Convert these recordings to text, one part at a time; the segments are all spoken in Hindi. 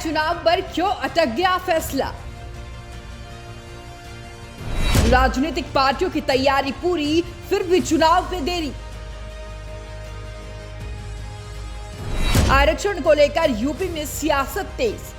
चुनाव पर क्यों अटक गया फैसला? राजनीतिक पार्टियों की तैयारी पूरी, फिर भी चुनाव में देरी। आरक्षण को लेकर यूपी में सियासत तेज।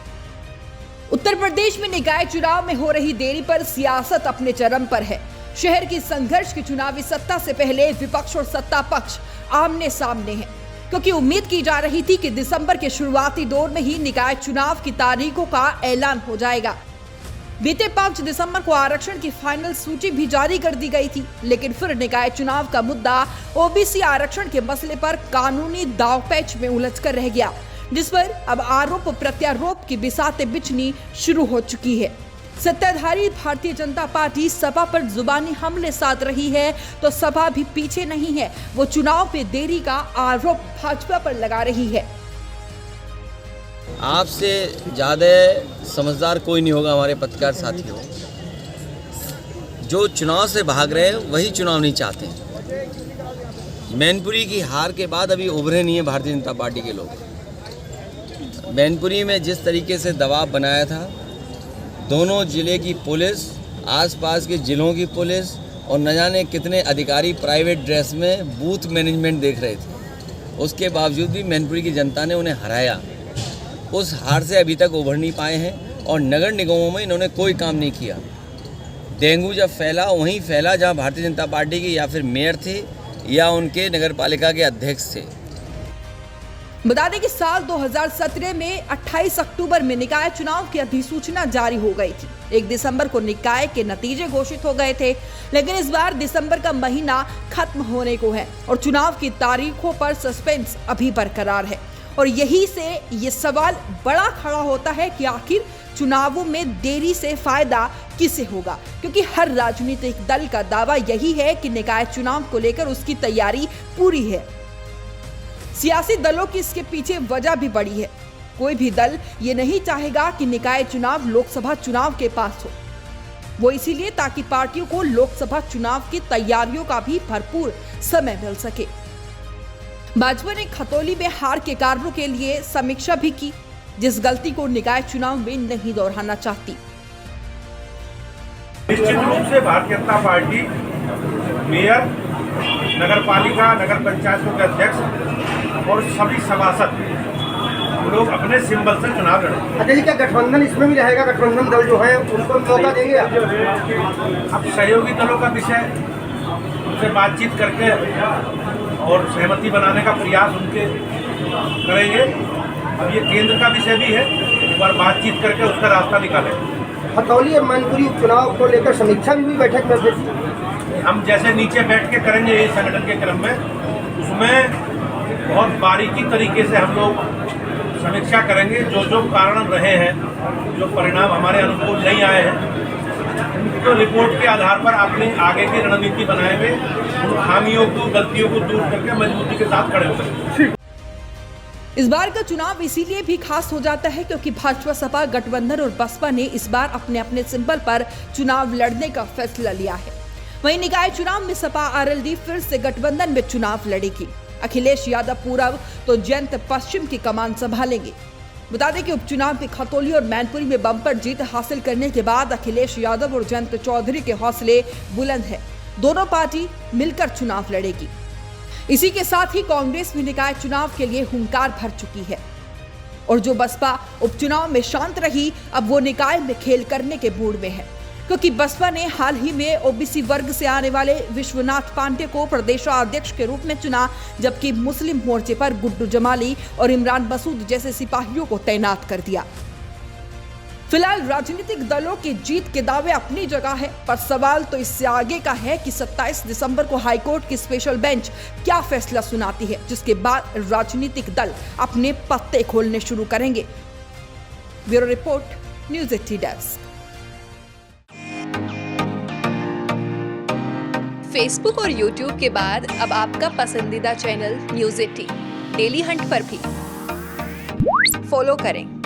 उत्तर प्रदेश में निकाय चुनाव में हो रही देरी पर सियासत अपने चरम पर है। शहर की संघर्ष की चुनावी सत्ता से पहले विपक्ष और सत्ता पक्ष आमने सामने हैं, क्योंकि उम्मीद की जा रही थी कि दिसंबर के शुरुआती दौर में ही निकाय चुनाव की तारीखों का ऐलान हो जाएगा। बीते 5 दिसंबर को आरक्षण की फाइनल सूची भी जारी कर दी गई थी, लेकिन फिर निकाय चुनाव का मुद्दा ओबीसी आरक्षण के मसले पर कानूनी दांवपेच में उलझकर रह गया, जिस पर अब आरोप प्रत्यारोप की बिसातें बिछनी शुरू हो चुकी है। सत्ताधारी भारतीय जनता पार्टी सपा पर जुबानी हमले साध रही है, तो सपा भी पीछे नहीं है। वो चुनाव में देरी का आरोप भाजपा पर लगा रही है। आपसे ज़्यादा समझदार कोई नहीं होगा हमारे पत्रकार साथियों। जो चुनाव से भाग रहे हैं वही चुनाव नहीं चाहते हैं। मैनपुरी की हार के बाद अभी उभरे नहीं है भारतीय जनता पार्टी के लोग। मैनपुरी में जिस तरीके से दबाव बनाया था, दोनों जिले की पुलिस, आसपास के जिलों की पुलिस और न जाने कितने अधिकारी प्राइवेट ड्रेस में बूथ मैनेजमेंट देख रहे थे, उसके बावजूद भी मैनपुरी की जनता ने उन्हें हराया। उस हार से अभी तक उभर नहीं पाए हैं और नगर निगमों में इन्होंने कोई काम नहीं किया। डेंगू जब फैला वहीं फैला जहां भारतीय जनता पार्टी के या फिर मेयर थे या उनके नगरपालिका के अध्यक्ष थे। बता दें कि साल 2017 में 28 अक्टूबर में निकाय चुनाव की अधिसूचना जारी हो गई थी। 1 दिसंबर को निकाय के नतीजे घोषित हो गए थे, लेकिन इस बार दिसंबर का महीना खत्म होने को है और चुनाव की तारीखों पर सस्पेंस अभी बरकरार है। और यही से ये सवाल बड़ा खड़ा होता है कि आखिर चुनावों में देरी से फायदा किसे होगा, क्योंकि हर राजनीतिक दल का दावा यही है कि निकाय चुनाव को लेकर उसकी तैयारी पूरी है। सियासी दलों की इसके पीछे वजह भी बड़ी है। कोई भी दल ये नहीं चाहेगा कि निकाय चुनाव लोकसभा चुनाव के पास हो। वो इसीलिए ताकि पार्टियों को लोकसभा चुनाव की तैयारियों का भी भरपूर समय मिल सके। भाजपा ने खतौली में हार के कारणों के लिए समीक्षा भी की, जिस गलती को निकाय चुनाव में नहीं दोहराना चाहती। निश्चित रूप से भारतीय जनता पार्टी मेयर, नगरपालिका, नगर पंचायतों के अध्यक्ष और सभी सभासद लोग अपने सिंबल से चुनाव लड़ेंगे। अच्छा जी, क्या गठबंधन इसमें भी रहेगा? गठबंधन दल जो है उनको मौका देंगे आप? अब सहयोगी दलों का विषय, उनसे बातचीत करके और सहमति बनाने का प्रयास उनके करेंगे। अब ये केंद्र का विषय भी है, एक बार बातचीत करके उसका रास्ता निकालेंगे। खतौली और मैनपुरी उपचुनाव को लेकर समीक्षा भी बैठक में फिर हम जैसे नीचे बैठ के करेंगे ये संगठन के क्रम में, उसमें बहुत बारीकी तरीके से हम लोग समीक्षा करेंगे। जो कारण रहे हैं, जो परिणाम हमारे अनुकूल नहीं आए हैं, तो रिपोर्ट के आधार पर अपनी आगे की रणनीति बनाएंगे। उन खामियों को, गलतियों को दूर करके मजबूती के साथ खड़े हो सकेंगे। इस बार का चुनाव इसीलिए भी खास हो जाता है क्योंकि भाजपा, सपा गठबंधन और बसपा ने इस बार अपने अपने सिंबल पर चुनाव लड़ने का फैसला लिया है। वहीं निकाय चुनाव में सपा आरएलडी फिर से गठबंधन में चुनाव लड़ेगी। अखिलेश यादव पूर्व तो जयंत पश्चिम की कमान संभालेंगे। बता दें कि उपचुनाव के खतौली और मैनपुरी में बम्पर जीत हासिल करने के बाद अखिलेश यादव और जयंत चौधरी के हौसले बुलंद हैं। दोनों पार्टी मिलकर चुनाव लड़ेगी। इसी के साथ ही कांग्रेस भी निकाय चुनाव के लिए हुंकार भर चुकी है और जो बसपा उपचुनाव में शांत रही, अब वो निकाय में खेल करने के मूड में है, क्योंकि बसपा ने हाल ही में ओबीसी वर्ग से आने वाले विश्वनाथ पांडे को प्रदेशाध्यक्ष के रूप में चुना, जबकि मुस्लिम मोर्चे पर गुड्डू जमाली और इमरान मसूद जैसे सिपाहियों को तैनात कर दिया। फिलहाल राजनीतिक दलों की जीत के दावे अपनी जगह है, पर सवाल तो इससे आगे का है कि 27 दिसंबर को हाईकोर्ट की स्पेशल बेंच क्या फैसला सुनाती है, जिसके बाद राजनीतिक दल अपने पत्ते खोलने शुरू करेंगे। Bureau report, news 80 desk. Facebook और यूट्यूब के बाद अब आपका पसंदीदा चैनल न्यूज़ 80 डेली हंट पर भी फॉलो करें।